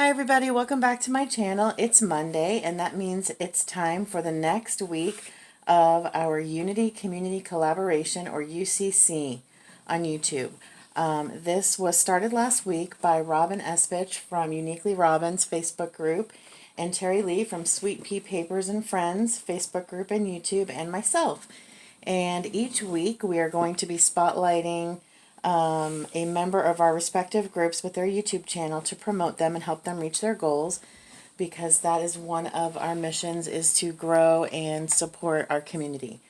Hi everybody, welcome back to my channel. It's Monday and that means it's time for the next week of our Unity Community Collaboration, or UCC, on YouTube. This was started last week by Robin Espich from Uniquely Robin's Facebook group, and Terry Lee from Sweet-Pea Papers and Friends Facebook group and YouTube, and myself. And each week we are going to be spotlighting a member of our respective groups with their YouTube channel to promote them and help them reach their goals, because that is one of our missions, is to grow and support our community.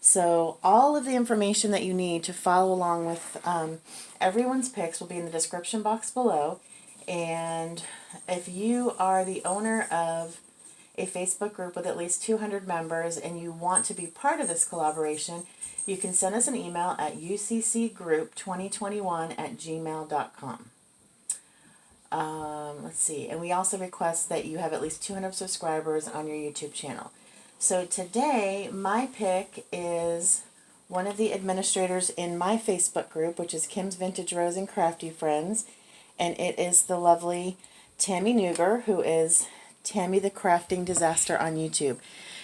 So all of the information that you need to follow along with everyone's picks will be in the description box below. And if you are the owner of a Facebook group with at least 200 members and you want to be part of this collaboration, you can send us an email at uccgroup2021@gmail.com. Let's see, and we also request that you have at least 200 subscribers on your YouTube channel. So today, my pick is one of the administrators in my Facebook group, which is Kim's Vintage Rose and Crafty Friends, and it is the lovely Tammy Newger, who is Tammy the Crafting Disaster on YouTube.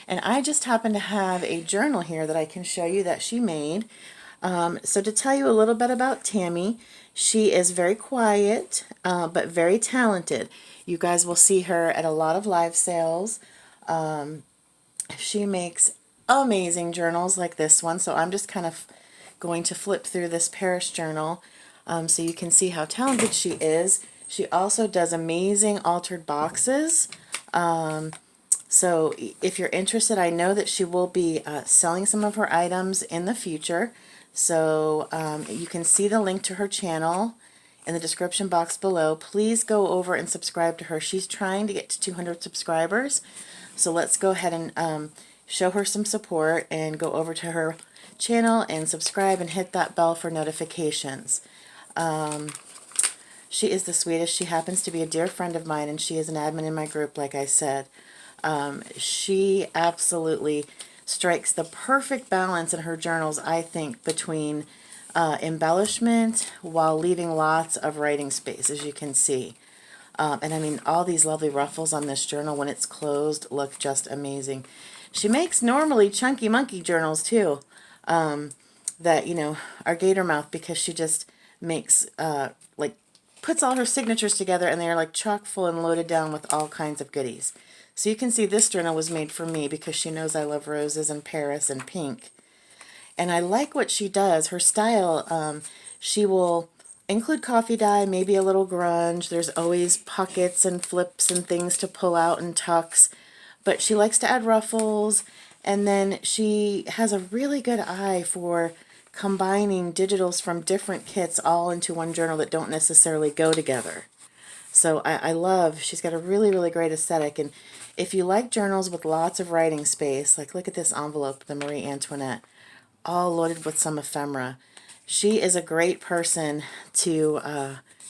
And I just happen to have a journal here that I can show you that she made. So to tell you a little bit about Tammy, she is very quiet, but very talented. You guys will see her at a lot of live sales. She makes amazing journals like this one, so I'm just kind of going to flip through this Paris journal so you can see how talented she is. She also does amazing altered boxes. So if you're interested, I know that she will be selling some of her items in the future. So you can see the link to her channel in the description box below. Please go over and subscribe to her. She's trying to get to 200 subscribers. So let's go ahead and show her some support and go over to her channel and subscribe and hit that bell for notifications. She is the sweetest. She happens to be a dear friend of mine, and she is an admin in my group, like I said. She absolutely strikes the perfect balance in her journals, I think, between embellishment while leaving lots of writing space, as you can see. And I mean, all these lovely ruffles on this journal when it's closed look just amazing. She makes normally chunky monkey journals too, that, you know, are gator mouth, because she just makes, like, puts all her signatures together, and they're like chock full and loaded down with all kinds of goodies. So you can see this journal was made for me because she knows I love roses and Paris and pink. And I like what she does. Her style, she will include coffee dye, maybe a little grunge. There's always pockets and flips and things to pull out and tucks. But she likes to add ruffles. And then she has a really good eye for combining digitals from different kits all into one journal that don't necessarily go together. So I love, she's got a really, really great aesthetic. And if you like journals with lots of writing space, like look at this envelope, the Marie Antoinette, all loaded with some ephemera. She is a great person to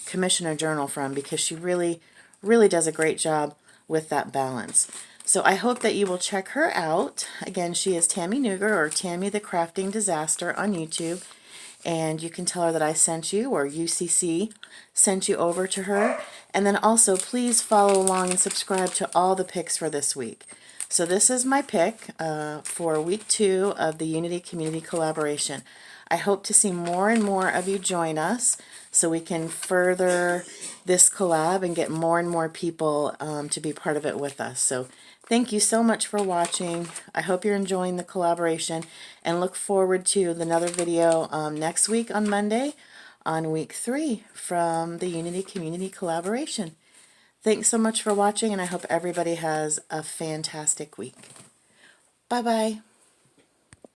commission a journal from, because she really, really does a great job with that balance. So I hope that you will check her out. Again, she is Tammy Newger, or Tammy the Crafting Disaster, on YouTube. And you can tell her that I sent you, or UCC sent you over to her. And then also, please follow along and subscribe to all the picks for this week. So this is my pick for week 2 of the Unity Community Collaboration. I hope to see more and more of you join us so we can further this collab and get more and more people to be part of it with us. So thank you so much for watching. I hope you're enjoying the collaboration, and look forward to another video next week on Monday on week 3 from the Unity Community Collaboration. Thanks so much for watching, and I hope everybody has a fantastic week. Bye-bye.